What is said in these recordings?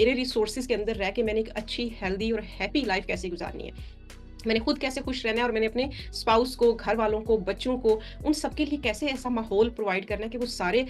میرے ریسورسز کے اندر رہ کے میں نے ایک اچھی ہیلدی اور ہیپی لائف کیسے گزارنی ہے، میں نے خود کیسے خوش رہنا ہے، اور میں نے اپنے اسپاؤس کو، گھر والوں کو، بچوں کو، ان سب کے لیے کیسے ایسا ماحول پرووائڈ کرنا ہے کہ وہ سارے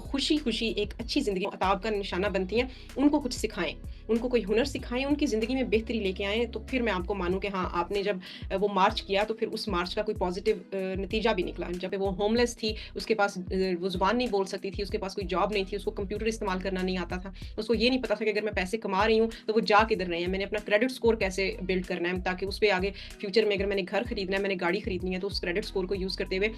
خوشی ایک اچھی زندگی عطاب کا نشانہ بنتی ہیں۔ ان کو کچھ سکھائیں، ان کو کوئی ہنر سکھائیں، ان کی زندگی میں بہتری لے کے آئیں، تو پھر میں آپ کو مانوں کہ ہاں، آپ نے جب وہ مارچ کیا تو پھر اس مارچ کا کوئی پازیٹیو نتیجہ بھی نکلا۔ جب وہ ہوم لیس تھی، اس کے پاس وہ زبان نہیں بول سکتی تھی، اس کے پاس کوئی جاب نہیں تھی، اس کو کمپیوٹر استعمال کرنا نہیں آتا تھا، اس کو یہ نہیں پتا تھا کہ اگر میں پیسے کما رہی ہوں تو وہ جا کدھر رہے ہیں، میں نے اپنا کریڈٹ اسکور کیسے بلڈ کرنا ہے تاکہ اس پہ آگے فیوچر میں اگر میں نے گھر خریدنا ہے، میں نے گاڑی خریدنی ہے، تو اس کریڈٹ اسکور کو یوز کرتے ہوئے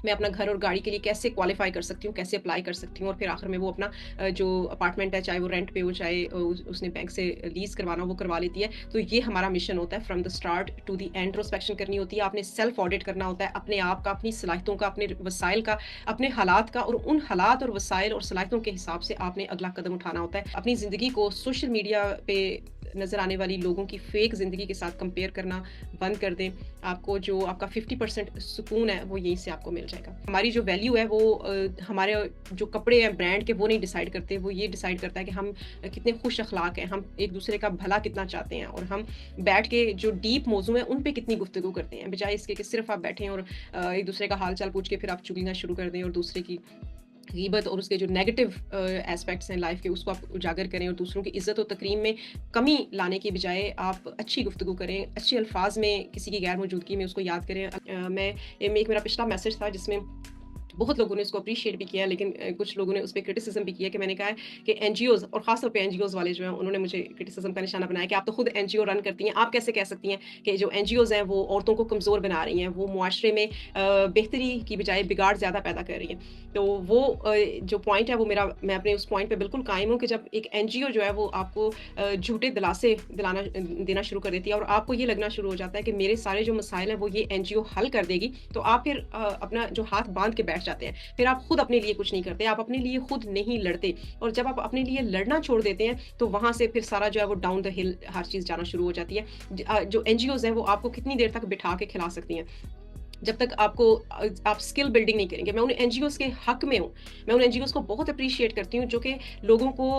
میں اپنا گھر اور گاڑی کے لیے کیسے کوالیفائی کر سکتی ہوں، کیسے اپلائی کر سکتی ہوں، اور پھر آخر میں وہ اپنا جو اپارٹمنٹ ہے، چاہے وہ رینٹ پہ ہو، چاہے اس نے بینک سے لیز کروانا ہو، وہ کروا لیتی ہے۔ تو یہ ہمارا مشن ہوتا ہے، from the start to the end introspection کرنی ہوتی ہے، آپ نے سیلف آڈٹ کرنا ہوتا ہے اپنے آپ کا، اپنی صلاحیتوں کا، اپنے وسائل کا، اپنے حالات کا، اور ان حالات اور وسائل اور صلاحیتوں کے حساب سے آپ نے اگلا قدم اٹھانا ہوتا ہے۔ اپنی زندگی کو سوشل میڈیا پہ نظر آنے والی لوگوں کی فیک زندگی کے ساتھ کمپیئر کرنا بند کر دیں۔ آپ کو جو آپ کا 50% سکون ہے وہ یہیں سے آپ کو مل جائے گا۔ ہماری جو ویلیو ہے وہ ہمارے جو کپڑے ہیں برانڈ کے وہ نہیں ڈیسائیڈ کرتے، وہ یہ ڈیسائیڈ کرتا ہے کہ ہم کتنے خوش اخلاق ہیں، ہم ایک دوسرے کا بھلا کتنا چاہتے ہیں، اور ہم بیٹھ کے جو ڈیپ موضوع ہیں ان پہ کتنی گفتگو کرتے ہیں، بجائے اس کے کہ صرف آپ بیٹھیں اور ایک دوسرے کا حال چال پوچھ کے پھر آپ چگلیاں شروع کر دیں، اور دوسرے کی غیبت اور اس کے جو نیگیٹو ایسپیکٹس ہیں لائف کے اس کو آپ اجاگر کریں، اور دوسروں کی عزت و تکریم میں کمی لانے کی بجائے آپ اچھی گفتگو کریں، اچھے الفاظ میں کسی کی غیر موجودگی میں اس کو یاد کریں۔ میں ایک میرا پچھلا میسج تھا جس میں بہت لوگوں نے اس کو اپریشیٹ بھی کیا، لیکن کچھ لوگوں نے اس پہ کرٹیسزم بھی کیا، کہ میں نے کہا ہے کہ این جی اوز، اور خاص طور پہ این جی اوز والے جو ہیں انہوں نے مجھے کرٹیسزم کا نشانہ بنایا کہ آپ تو خود این جی او رن کرتی ہیں، آپ کیسے کہہ سکتی ہیں کہ جو این جی اوز ہیں وہ عورتوں کو کمزور بنا رہی ہیں، وہ معاشرے میں بہتری کی بجائے بگاڑ زیادہ پیدا کر رہی ہیں۔ تو وہ جو پوائنٹ ہے وہ میرا، میں اپنے اس پوائنٹ پہ بالکل قائم ہوں کہ جب ایک این جی او جو ہے وہ آپ کو جھوٹے دلاسے دینا شروع کر دیتی ہے، اور آپ کو یہ لگنا شروع ہو جاتا ہے کہ میرے سارے جو مسائل ہیں وہ یہ این جی او حل کر دے گی، تو آپ پھر اپنا جو ہاتھ باندھ کے بیٹھ جاتے ہیں، پھر آپ خود اپنے لیے کچھ نہیں کرتے، آپ اپنے لیے خود نہیں لڑتے، اور جب آپ اپنے لیے لڑنا چھوڑ دیتے ہیں تو وہاں سے پھر سارا جو ہے وہ ڈاؤن دا ہل ہر چیز جانا شروع ہو جاتی ہے۔ جو این جی اوز ہیں وہ آپ کو کتنی دیر تک بٹھا کے کھلا سکتی ہیں جب تک آپ کو آپ اسکل بلڈنگ نہیں کریں گے۔ میں ان این جی اوز کے حق میں ہوں، میں ان این جی اوز کو بہت اپریشیٹ کرتی ہوں جو کہ لوگوں کو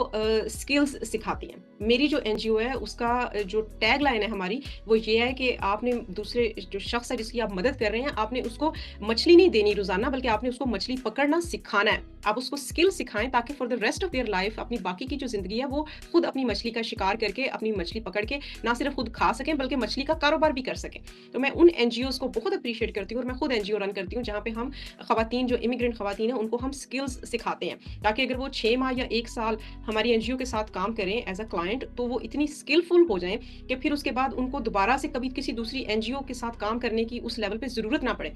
اسکلز سکھاتی ہیں۔ میری جو این جی او ہے اس کا جو ٹیگ لائن ہے ہماری وہ یہ ہے کہ آپ نے دوسرے جو شخص ہے جس کی آپ مدد کر رہے ہیں، آپ نے اس کو مچھلی نہیں دینی روزانہ، بلکہ آپ نے اس کو مچھلی پکڑنا سکھانا ہے۔ آپ اس کو اسکل سکھائیں تاکہ for the rest of their life اپنی باقی کی جو زندگی ہے وہ خود اپنی مچھلی کا شکار کر کے، اپنی مچھلی پکڑ کے نہ صرف خود کھا سکیں بلکہ مچھلی کا کاروبار بھی کر سکیں۔ تو میں ان این جی اوز کو بہت اپریشیٹ کرتی ہوں، اور میں خود این جی او رن کرتی ہوں جہاں پہ ہم خواتین، جو امیگرینٹ خواتین ہیں، ان کو ہم اسکلز سکھاتے ہیں تاکہ اگر وہ 6 ماہ یا 1 سال ہماری این جی او کے ساتھ کام کریں ایز اے کلائنٹ، تو وہ اتنی اسکلفل ہو جائیں کہ پھر اس کے بعد ان کو دوبارہ سے کبھی کسی دوسری این جی او کے ساتھ کام کرنے کی اس لیول پہ ضرورت نہ پڑے،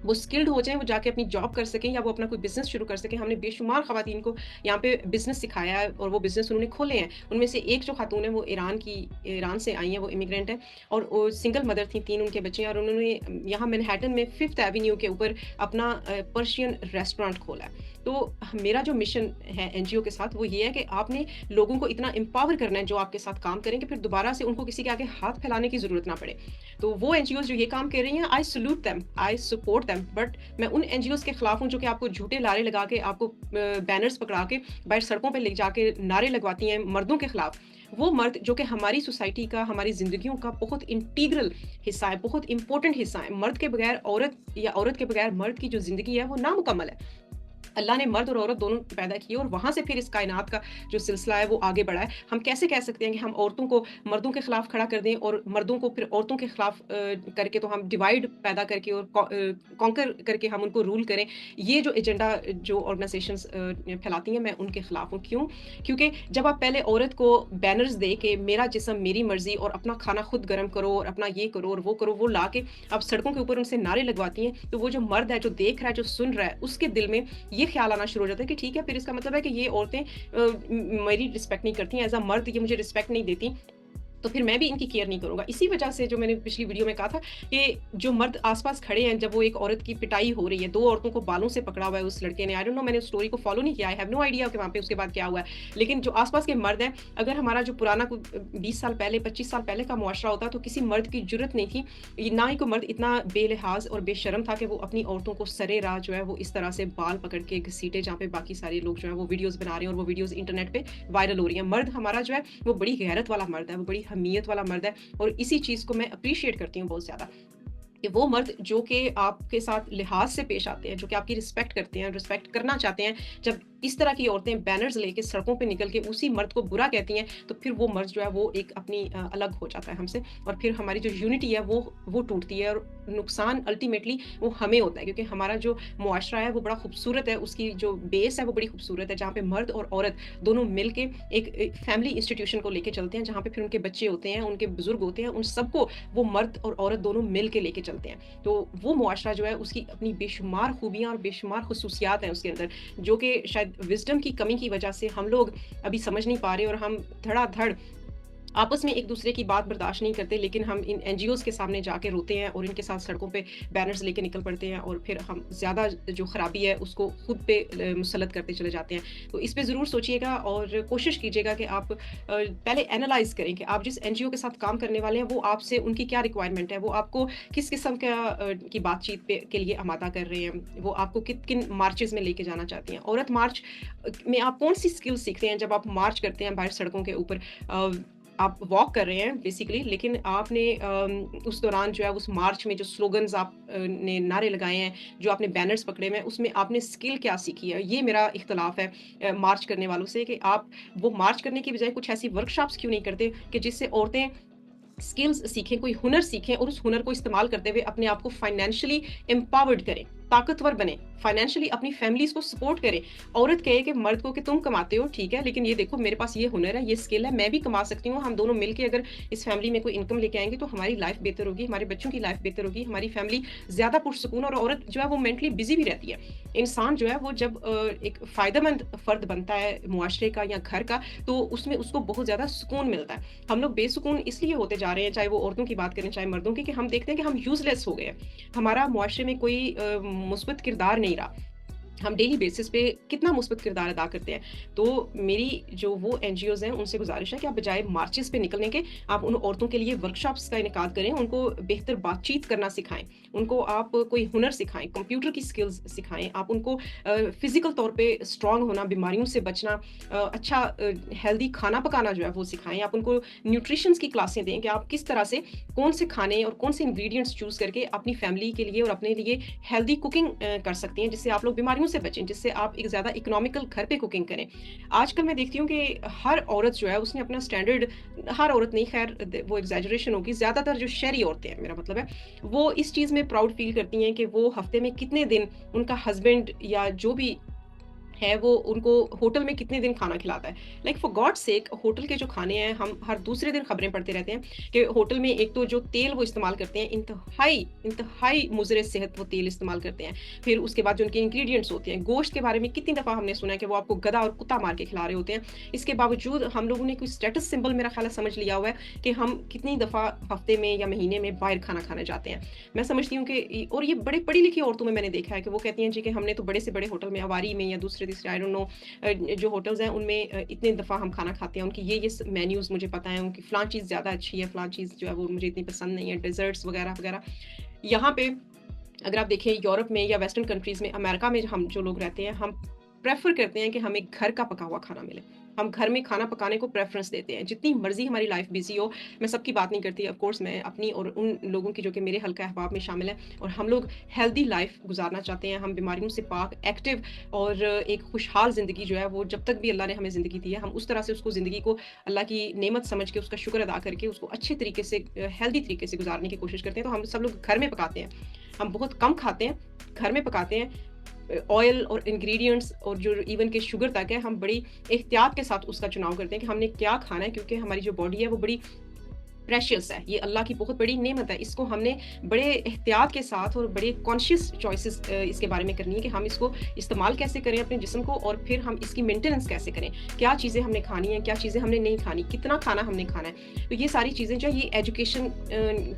وہ اسکلڈ ہو جائیں، وہ جا کے اپنی جاب کر سکیں یا وہ اپنا کوئی بزنس شروع کر سکیں۔ ہم نے بے شمار خواتین کو یہاں پہ بزنس سکھایا ہے، اور وہ بزنس انہوں نے کھولے ہیں۔ ان میں سے ایک جو خاتون ہے وہ ایران سے آئی ہیں، وہ امیگرینٹ ہے، اور وہ سنگل مدر تھیں، 3 ان کے بچے ہیں، اور انہوں نے یہاں مینہٹن میں 5th ایونیو کے اوپر اپنا پرشین ریسٹورانٹ کھولا ہے۔ تو میرا جو مشن ہے این جی او کے ساتھ وہ یہ ہے کہ آپ نے لوگوں کو اتنا امپاور کرنا ہے جو آپ کے ساتھ کام کریں کہ پھر دوبارہ سے ان کو کسی کے آگے ہاتھ پھیلانے کی ضرورت نہ پڑے۔ تو وہ این جی اوز جو یہ کام کر رہی ہیں، I salute them, I support them, but میں ان این جی اوز کے خلاف ہوں جو کہ آپ کو جھوٹے لارے لگا کے، آپ کو بینرز پکڑا کے باہر سڑکوں پہ لے جا کے نعرے لگواتی ہیں مردوں کے خلاف۔ وہ مرد جو کہ ہماری سوسائٹی کا، ہماری زندگیوں کا بہت انٹیگرل حصہ ہے، بہت امپورٹنٹ حصہ ہے۔ مرد کے بغیر عورت، یا عورت کے بغیر مرد کی جو زندگی ہے وہ نامکمل ہے۔ اللہ نے مرد اور عورت دونوں پیدا کیے، اور وہاں سے پھر اس کائنات کا جو سلسلہ ہے وہ آگے بڑھا ہے۔ ہم کیسے کہہ سکتے ہیں کہ ہم عورتوں کو مردوں کے خلاف کھڑا کر دیں، اور مردوں کو پھر عورتوں کے خلاف کر کے، تو ہم ڈیوائڈ پیدا کر کے اور کانکر کر کے ہم ان کو رول کریں۔ یہ جو ایجنڈا جو آرگنائزیشنز پھیلاتی ہیں، میں ان کے خلاف ہوں۔ کیوں؟ کیونکہ جب آپ پہلے عورت کو بینرز دے کے میرا جسم میری مرضی، اور اپنا کھانا خود گرم کرو، اور اپنا یہ کرو اور وہ کرو، وہ لا کے آپ سڑکوں کے اوپر ان سے نعرے لگواتی ہیں، تو وہ جو مرد ہے، جو دیکھ رہا ہے، جو سن رہا ہے، اس کے دل میں یہ خیال آنا شروع ہو جاتا ہے کہ ٹھیک ہے، پھر اس کا مطلب ہے کہ یہ عورتیں میری رسپیکٹ نہیں کرتی ہیں، ایز اے مرد یہ مجھے رسپیکٹ نہیں دیتی، तो फिर मैं भी इनकी केयर नहीं करूँगा। इसी वजह से जो मैंने पिछली वीडियो में कहा था कि जो मर्द आस-पास खड़े हैं, जब वो एक औरत की पिटाई हो रही है, 2 औरतों को बालों से पकड़ा हुआ है उस लड़के ने, आई डोंट नो, मैंने उस स्टोरी को फॉलो नहीं किया, आई हैव नो आइडिया कि वहाँ पे उसके बाद क्या हुआ है। लेकिन जो आस-पास के मर्द हैं, अगर हमारा जो पुराना 20 साल पहले, 25 साल पहले का मुआशरा होता, तो किसी मर्द की जुर्रत नहीं थी, ना ही कोई मर्द इतना बेलिहाज़ और बेशर्म था कि वो अपनी औरतों को सरेराह जो है वो इस तरह से बाल पकड़ के घसीटे, जहाँ पे बाकी सारे लोग जो है वो वीडियोज़ बना रहे हैं और वो वीडियोज़ इंटरनेट पे वायरल हो रही हैं। मर्द हमारा जो है वो बड़ी गैरत वाला मर्द है, वो बड़ी हमीयत वाला मर्द है, और इसी चीज़ को मैं एप्रिशिएट करती हूँ बहुत ज़्यादा। कि वो मर्द जो कि आपके साथ लिहाज़ से पेश आते हैं, जो कि आपकी रिस्पेक्ट करते हैं, रिस्पेक्ट करना चाहते हैं, जब इस तरह की औरतें बैनर्स लेके सड़कों पे निकल के उसी मर्द को बुरा कहती हैं, तो फिर वो मर्द जो है वो एक अपनी अलग हो जाता है हमसे, और फिर हमारी जो यूनिटी है वो टूटती है, और नुकसान अल्टीमेटली वो हमें होता है, क्योंकि हमारा जो मुआशरा है वो बड़ा खूबसूरत है, उसकी जो बेस है वो बड़ी खूबसूरत है, जहाँ पे मर्द और औरत दोनों मिल के एक फैमिली इंस्टीट्यूशन को लेके चलते हैं, जहाँ पे फिर उनके बच्चे होते हैं, उनके बुजुर्ग होते हैं, उन सबको वो मर्द और औरत दोनों मिल के लेके चलते हैं। तो वो मुआशरा जो है उसकी अपनी बेशुमार खूबियाँ और बेशुमार खुसूसियात हैं उसके अंदर, जो कि शायद विज़डम की कमी की वजह से हम लोग अभी समझ नहीं पा रहे, और हम धड़ाधड़ आपस में एक-दूसरे की बात बर्दाश्त नहीं करते, लेकिन हम इन एनजीओज़ के सामने जाके रोते हैं और इनके साथ सड़कों पे बैनर्स लेके निकल पड़ते हैं, और फिर हम ज़्यादा जो खराबी है उसको खुद पे मुसल्लत करते चले जाते हैं। तो इस पे ज़रूर सोचिएगा और कोशिश कीजिएगा कि आप पहले एनालाइज़ करें कि आप जिस एनजीओ के साथ काम करने वाले हैं, वो आपसे उनकी क्या रिक्वायरमेंट है, वो आपको किस किस्म का की बातचीत पे के लिए आमादा कर रहे हैं, वो आपको किन मार्चेज़ में लेके जाना चाहती हैं। औरत मार्च में आप कौन-सी स्किल्स सीखते हैं जब आप मार्च करते हैं बाहर सड़कों के ऊपर? आप वॉक कर रहे हैं बेसिकली, लेकिन आपने उस दौरान जो है उस मार्च में जो स्लोगन्स आप ने नारे लगाए हैं, जो आपने बैनर्स पकड़े हुए हैं, उसमें आपने स्किल क्या सीखी है? ये मेरा इख्तिलाफ़ है मार्च करने वालों से, कि आप वो मार्च करने की बजाय कुछ ऐसी वर्कशॉप्स क्यों नहीं करते कि जिससे औरतें स्किल्स सीखें, कोई हुनर सीखें, और उस हुनर को इस्तेमाल करते हुए अपने आप को फाइनेंशियली एम्पावर्ड करें, ताकतवर बनें, फाइनेंशियली अपनी फैमिलीज़ को सपोर्ट करें। औरत कहे कि मर्द को कि तुम कमाते हो, ठीक है, लेकिन ये देखो मेरे पास ये हुनर है, ये स्किल है, मैं भी कमा सकती हूँ। हम दोनों मिलके अगर इस फैमिली में कोई इनकम लेके आएँगे, तो हमारी लाइफ़ बेहतर होगी, हमारे बच्चों की लाइफ़ बेहतर होगी, हमारी फैमिली ज़्यादा पुरसुकून, और औरत जो है वो मेंटली बिज़ी भी रहती है। इंसान जो है वो जब एक फ़ायदेमंद फ़र्द बनता है मुआशरे का या घर का, तो उसमें उसको बहुत ज़्यादा सुकून मिलता है। हम लोग बेसुकून इसलिए होते जा रहे हैं, चाहे वो औरतों की बात करें, चाहे मर्दों की, कि हम देखते हैं कि हम यूज़लेस हो गए हैं। हमारा मुआशरे में कोई मुस्बत किरदार नहीं रहा। हम डेली बेसिस पे कितना मुस्बत किरदार अदा करते हैं। तो मेरी जो वो एनजीओज़ हैं, उनसे गुज़ारिश है कि आप बजाय मार्चेज़ पे निकलने के, आप उन औरतों के लिए वर्कशॉप्स का इनेकाद करें, उनको बेहतर बातचीत करना सिखाएँ, उनको आप कोई हुनर सिखाएँ, कंप्यूटर की स्किल्स सिखाएँ, आप उनको फ़िज़िकल तौर पे स्ट्रॉन्ग होना, बीमारियों से बचना, अच्छा हेल्दी खाना पकाना जो है वो सिखाएँ। आप उनको न्यूट्रिशंस की क्लासें दें कि आप किस तरह से कौन से खाने और कौन से इंग्रीडिएंट्स चूज़ करके अपनी फैमिली के लिए और अपने लिए हेल्दी कुकिंग कर सकती हैं, जिससे आप लोग बीमारियों से बचें, जिससे आप एक ज़्यादा इकोनॉमिकल घर पे कुकिंग करें। आजकल मैं देखती हूँ कि हर औरत जो है उसने अपना स्टैंडर्ड, हर औरत नहीं, खैर वो एग्ज़ैजरेशन होगी, ज़्यादातर जो शहरी औरतें हैं मेरा मतलब है, वो इस चीज़ में प्राउड फ़ील करती हैं कि वो हफ़्ते में कितने दिन उनका हस्बैंड या जो भी है वो उनको होटल में कितने दिन खाना खिलाता है। Like for God's sake, hotel के जो खाने हैं, हम हर दूसरे दिन खबरें पढ़ते रहते हैं कि होटल में एक तो जो तेल वो इस्तेमाल करते हैं, इंतहाई इंतहाई मुज़र सेहत वो तेल इस्तेमाल करते हैं। फिर उसके बाद जो उनके इंग्रीडिएंट्स होते हैं, गोश्त के बारे में कितनी दफ़ा हमने सुना है कि वो आपको गधा और कुत्ता मार के खिला रहे होते हैं। इसके बावजूद हम लोगों ने कोई स्टेटस सिंबल मेरा ख़्याल है समझ लिया हुआ है कि हम कितनी दफ़ा हफ़्ते में या महीने में बाहर खाना खाने जाते हैं। मैं समझती हूँ कि और ये बड़े पढ़ी-लिखी औरतों में मैंने देखा है कि वो कहती हैं जी कि हमने तो बड़े से बड़े होटल में, अवारी में या दूसरे-तीसरे, आई डोंट नो, जो होटल्स हैं उनमें इतने दफ़ा हम खाना खाते हैं, उनकी ये मेन्यूज़ मुझे पता है, उनकी फ़लाँ चीज़ ज़्यादा अच्छी है, फ़लाँ चीज़ जो है वो मुझे इतनी पसंद नहीं है, डेज़र्ट्स वग़ैरह-वग़ैरह। यहाँ पे अगर आप देखें यूरोप में या वेस्टर्न कंट्रीज़ में, अमेरिका में हम जो लोग रहते हैं, हम प्रेफ़र करते हैं कि हमें घर का पका हुआ खाना मिले। हम घर में खाना पकाने को प्रेफ़रेंस देते हैं। जितनी मर्ज़ी हमारी लाइफ़ बिज़ी हो, मैं सबकी बात नहीं करती, ऑफ़ कोर्स मैं अपनी और उन लोगों की जो कि मेरे हल्का अहबाब में शामिल हैं, और हम लोग हेल्दी लाइफ़ गुज़ारना चाहते हैं। हम बीमारियों से पाक, एक्टिव और एक खुशहाल ज़िंदगी जो है वो, जब तक भी अल्लाह ने हमें ज़िंदगी दी है, हम उस तरह से उसको, ज़िंदगी को अल्लाह की नेमत समझ के उसका शुक्र अदा करके उसको अच्छे तरीके से हेल्दी तरीके से गुज़ारने की कोशिश करते हैं। तो हम सब लोग घर में पकाते हैं। हम बहुत कम खाते हैं, घर में पकाते हैं। ऑयल और इंग्रेडिएंट्स और जो इवन के शुगर तक है, हम बड़ी एहतियात के साथ उसका चुनाव करते हैं कि हमने क्या खाना है, क्योंकि हमारी जो बॉडी है वो बड़ी प्रेशियस है, ये अल्लाह की बहुत बड़ी नेमत है। इसको हमने बड़े एहतियात के साथ और बड़े कॉन्शियस चॉइसेस इसके बारे में करनी है कि हम इसको इस्तेमाल कैसे करें अपने जिस्म को, और फिर हम इसकी मेंटेनेंस कैसे करें। क्या चीज़ें हमने खानी है, क्या चीज़ें हमने नहीं खानी, कितना खाना हमने खाना है। तो ये सारी चीज़ें जो है ये एजुकेशन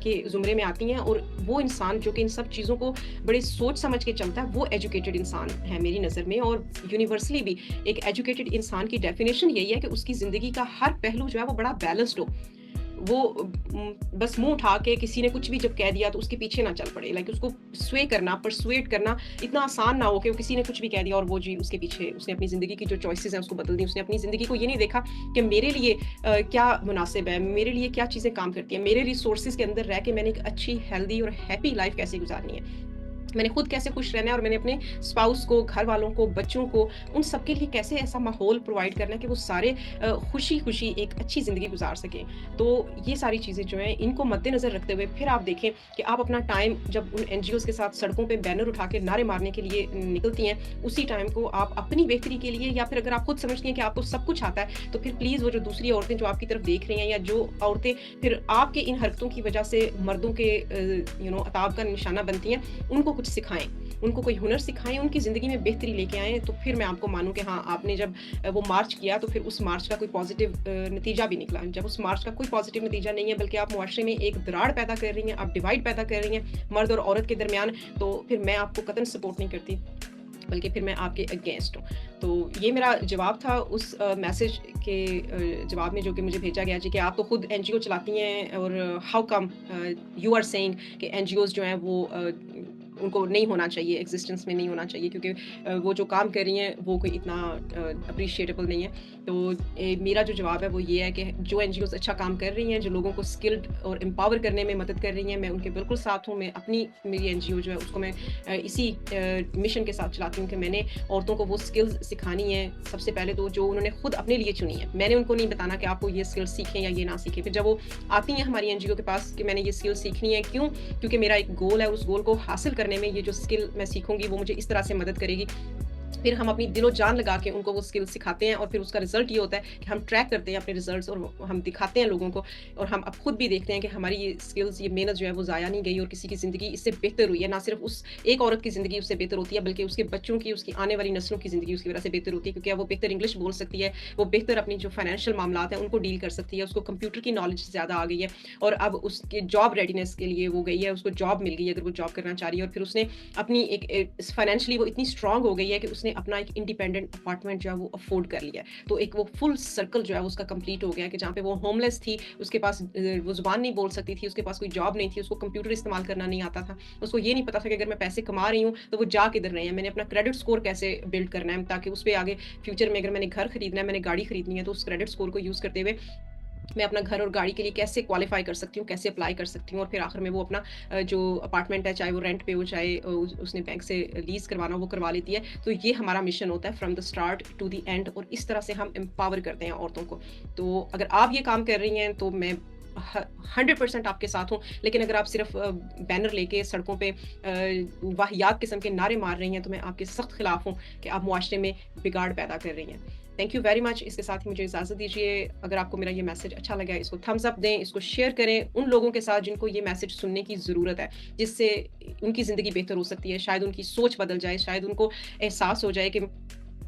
के ज़ुमरे में आती हैं, और वो इंसान जो कि इन सब चीज़ों को बड़े सोच समझ के चलता है, वो एजुकेटेड इंसान है मेरी नज़र में। और यूनिवर्सली भी एक एजुकेटेड इंसान की डेफिनेशन यही है कि उसकी ज़िंदगी का हर पहलू जो है वो बड़ा बैलेंस्ड हो। वो बस मुँह उठा के किसी ने कुछ भी जब कह दिया तो उसके पीछे ना चल पड़े। लाइक उसको स्वे करना, पर्सुएट करना इतना आसान ना हो कि किसी ने कुछ भी कह दिया और वो जी उसके पीछे उसने अपनी ज़िंदगी की जो चॉइसेस हैं उसको बदल दी। उसने अपनी ज़िंदगी को ये नहीं देखा कि मेरे लिए क्या मुनासिब है, मेरे लिए क्या चीज़ें काम करती हैं, मेरे रिसोर्सेज़ के अंदर रह के मैंने एक अच्छी, हेल्दी और हैप्पी लाइफ़ कैसे गुज़ारनी है। मैंने खुद कैसे खुश रहना है, और मैंने अपने स्पाउस को, घर वालों को, बच्चों को, उन सबके लिए कैसे ऐसा माहौल प्रोवाइड करना है कि वो सारे खुशी-खुशी एक अच्छी ज़िंदगी गुज़ार सकें। तो ये सारी चीज़ें जो हैं, इनको मद्देनज़र रखते हुए फिर आप देखें कि आप अपना टाइम जब उन एनजीओज़ के साथ सड़कों पे बैनर उठा के नारे मारने के लिए निकलती हैं, उसी टाइम को आप अपनी बेहतरी के लिए, या फिर अगर आप खुद समझती हैं कि आपको सब कुछ आता है, तो फिर प्लीज़ वो जो दूसरी औरतें जो आपकी तरफ देख रही हैं, या जो औरतें फिर आपके इन हरकतों की वजह से मर्दों के अताब का निशाना बनती हैं, उनको कुछ सिखाएँ। उनको कोई हुनर सिखाएँ, उनकी ज़िंदगी में बेहतरी लेके आएँ, तो फिर मैं आपको मानूँ कि हाँ, आपने जब वो मार्च किया तो फिर उस मार्च का कोई पॉज़िटिव नतीजा भी निकला। जब उस मार्च का कोई पॉज़िटिव नतीजा नहीं है, बल्कि आप मुआशरे में एक दरार पैदा कर रही हैं, आप डिवाइड पैदा कर रही हैं मर्द और औरत के दरमियान, तो फिर मैं आपको कतई सपोर्ट नहीं करती, बल्कि फिर मैं आपके अगेंस्ट हूँ। तो ये मेरा जवाब था उस मैसेज के जवाब में जो कि मुझे भेजा गया जी, कि आप तो खुद एनजीओ चलाती हैं, और how come you are saying कि एनजीओज़ जो हैं वो उनको नहीं होना चाहिए, एग्ज़िस्टेंस में नहीं होना चाहिए, क्योंकि वो जो काम कर रही हैं वो कोई इतना एप्रिशिएटेबल नहीं है। तो मेरा जो जवाब है वो ये है कि जो एनजीओज़ अच्छा काम कर रही हैं, जो लोगों को स्किल्ड और एम्पावर करने में मदद कर रही हैं, मैं उनके बिल्कुल साथ हूँ। मैं अपनी मेरी एनजीओ जो है उसको मैं इसी मिशन के साथ चलाती हूँ कि मैंने औरतों को वो स्किल्स सिखानी है। सबसे पहले तो जो उन्होंने खुद अपने लिए चुनी है, मैंने उनको नहीं बताना कि आपको ये स्किल्स सीखें या ये ना सीखें। फिर जब वो आती हैं हमारी एनजीओ के पास कि मैंने ये स्किल्स सीखनी है, क्यों? क्योंकि मेरा एक गोल है, उस गोल को हासिल करने में ये जो स्किल मैं सीखूँगी वो मुझे इस तरह से मदद करेगी। फिर हम अपनी दिलो-जान लगा के उनको वो स्किल सिखाते हैं, और फिर उसका रिज़ल्ट ये होता है कि हम ट्रैक करते हैं अपने रिज़ल्ट्स, और हम दिखाते हैं लोगों को, और हम अब खुद भी देखते हैं कि हमारी ये स्किल्स, ये मेहनत जो है वो ज़ाया नहीं गई, और किसी की ज़िंदगी इससे बेहतर हुई है। ना सिर्फ़ उस एक औरत की ज़िंदगी उससे बेहतर होती है, बल्कि उसके बच्चों की, उसकी आने वाली नस्लों की ज़िंदगी उसकी वजह से बेहतर होती है, क्योंकि अब वो बेहतर इंग्लिश बोल सकती है, वो बेहतर अपनी जो फाइनेंशियल मामलात हैं उनको डील कर सकती है, उसको कंप्यूटर की नॉलेज ज़्यादा आ गई है, और अब उसके जॉब रेडीनेस के लिए वो गई है, उसको जॉब मिल गई है अगर वो जॉब करना चाह रही है, और फिर उसने अपनी एक फाइनेंशियली वो इतनी स्ट्रॉन्ग हो गई है कि उसने अपना एक इंडिपेंडेंट अपार्टमेंट जो है वो अफोर्ड कर लिया है। तो एक वो फुल सर्कल जो है वो उसका कंप्लीट हो गया, कि जहाँ पे वो होमलेस थी, उसके पास वो ज़ुबान नहीं बोल सकती थी, उसके पास कोई जॉब नहीं थी, उसको कंप्यूटर इस्तेमाल करना नहीं आता था, उसको ये नहीं पता था कि अगर मैं पैसे कमा रही हूँ तो वो जा किधर रहे हैं, मैंने अपना क्रेडिट स्कोर कैसे बिल्ड करना है, ताकि उस पे आगे फ्यूचर में अगर मैंने घर खरीदना है, मैंने गाड़ी खरीदनी है, तो उस क्रेडिट स्कोर को यूज़ करते हुए मैं अपना घर और गाड़ी के लिए कैसे क्वालीफाई कर सकती हूँ, कैसे अप्लाई कर सकती हूँ, और फिर आखिर में वो अपना जो अपार्टमेंट है, चाहे वो रेंट पे हो, चाहे उसने बैंक से लीज़ करवाना हो, वो करवा लेती है। तो ये हमारा मिशन होता है from the start to the end, और इस तरह से हम एम्पावर करते हैं औरतों को। तो अगर आप ये काम कर रही हैं तो मैं 100% आपके साथ हूँ, लेकिन अगर आप सिर्फ बैनर लेके सड़कों पे वाहियात किस्म के नारे मार रही हैं, तो मैं आपके सख्त खिलाफ हूँ कि आप मुआशरे में बिगाड़ पैदा कर रही हैं। Thank you very much. इसके साथ ही मुझे इजाज़त दीजिए। अगर आपको मेरा ये मैसेज अच्छा लगा है, इसको थम्स अप दें, इसको शेयर करें उन लोगों के साथ जिनको ये मैसेज सुनने की ज़रूरत है, जिससे उनकी ज़िंदगी बेहतर हो सकती है। शायद उनकी सोच बदल जाए, शायद उनको एहसास हो जाए कि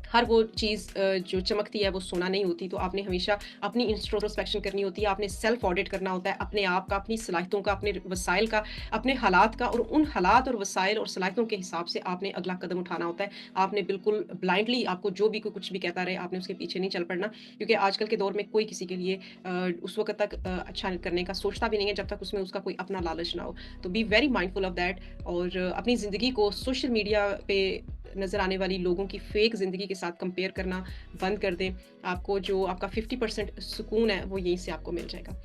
हर वो चीज़ जो चमकती है वो सोना नहीं होती। तो आपने हमेशा अपनी इंट्रोस्पेक्शन करनी होती है, आपने सेल्फ ऑडिट करना होता है अपने आप का, अपनी सलाहियतों का, अपने वसाइल का, अपने हालात का, और उन हालात और वसाइल और सलाहियतों के हिसाब से आपने अगला कदम उठाना होता है। आपने बिल्कुल ब्लाइंडली, आपको जो भी कोई कुछ भी कहता रहे, आपने उसके पीछे नहीं चल पड़ना, क्योंकि आजकल के दौर में कोई किसी के लिए उस वक़्त तक अच्छा करने का सोचता भी नहीं है जब तक उसमें उसका कोई अपना लालच ना हो। तो be very mindful of that, और अपनी ज़िंदगी को सोशल मीडिया पे नज़र आने वाली लोगों की फ़ेक ज़िंदगी के साथ कंपेयर करना बंद कर दें। आपको जो आपका 50% सुकून है वो यहीं से आपको मिल जाएगा।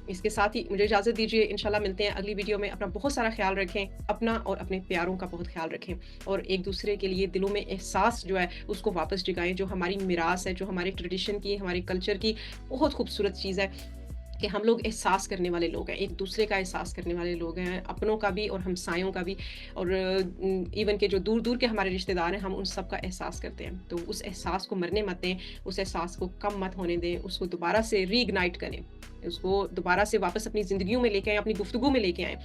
इसके साथ ही मुझे इजाज़त दीजिए, इंशाल्लाह मिलते हैं अगली वीडियो में। अपना बहुत सारा ख़्याल रखें, अपना और अपने प्यारों का बहुत ख़्याल रखें, और एक दूसरे के लिए दिलों में एहसास जो है उसको वापस जगाएँ, जो हमारी मिरास है, जो हमारे ट्रेडिशन की, हमारे कल्चर की बहुत खूबसूरत चीज़ है कि हम लोग एहसास करने वाले लोग हैं, एक दूसरे का एहसास करने वाले लोग हैं, अपनों का भी और हमसायों का भी, और इवन के जो दूर-दूर के हमारे रिश्तेदार हैं, हम उन सब का एहसास करते हैं। तो उस एहसास को मरने मत दें, उस एहसास को कम मत होने दें, उसको दोबारा से रीइग्नाइट करें। اس کو دوبارہ سے واپس اپنی زندگیوں میں لیके آئیں، اپنی گفتگو میں لیके آئیں۔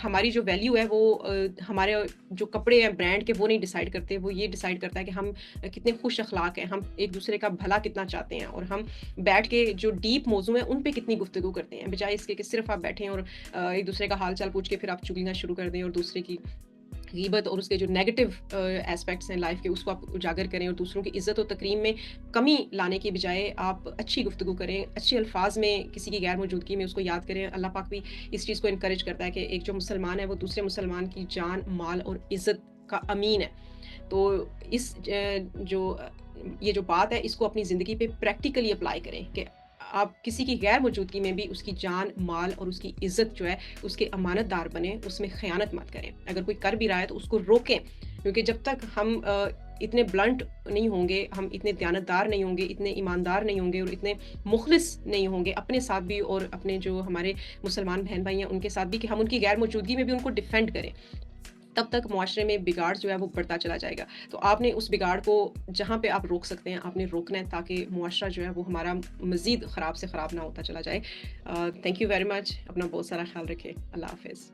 ہماری جو ویلیو ہے وہ ہمارے جو کپڑے ہیں برانڈ کے وہ نہیں ڈیسائیڈ کرتے، وہ یہ ڈیسائیڈ کرتا ہے کہ ہم کتنے خوش اخلاق ہیں، ہم ایک دوسرے کا بھلا کتنا چاہتے ہیں، اور ہم بیٹھ کے جو ڈیپ موضوع ہیں ان پہ کتنی گفتگو کرتے ہیں، بجائے اس کے کہ صرف آپ بیٹھیں اور ایک دوسرے کا حال چال پوچھ کے پھر آپ چگلیاں شروع کر دیں اور دوسرے کی غیبت اور اس کے جو نیگیٹو ایسپیکٹس ہیں لائف کے اس کو آپ اجاگر کریں، اور دوسروں کی عزت و تکریم میں کمی لانے کی بجائے آپ اچھی گفتگو کریں، اچھے الفاظ میں کسی کی غیر موجودگی میں اس کو یاد کریں۔ اللہ پاک بھی اس چیز کو انکریج کرتا ہے کہ ایک جو مسلمان ہے وہ دوسرے مسلمان کی جان مال اور عزت کا امین ہے۔ تو اس جو یہ جو بات ہے اس کو اپنی زندگی پہ پریکٹیکلی اپلائی کریں کہ آپ کسی کی غیر موجودگی میں بھی اس کی جان مال اور اس کی عزت جو ہے اس کے امانت دار بنیں، اس میں خیانت مت کریں، اگر کوئی کر بھی رہا ہے تو اس کو روکیں، کیونکہ جب تک ہم اتنے بلنٹ نہیں ہوں گے، ہم اتنے دیانتدار نہیں ہوں گے، اتنے ایماندار نہیں ہوں گے اور اتنے مخلص نہیں ہوں گے اپنے ساتھ بھی اور اپنے جو ہمارے مسلمان بہن بھائی ہیں ان کے ساتھ بھی، کہ ہم ان کی غیر موجودگی میں بھی ان کو ڈیفینڈ کریں، تب تک معاشرے میں بگاڑ جو ہے وہ بڑھتا چلا جائے گا۔ تو آپ نے اس بگاڑ کو جہاں پہ آپ روک سکتے ہیں آپ نے روکنا ہے، تاکہ معاشرہ جو ہے وہ ہمارا مزید خراب سے خراب نہ ہوتا چلا جائے۔ تھینک یو ویری مچ، اپنا بہت سارا خیال رکھیں، اللہ حافظ۔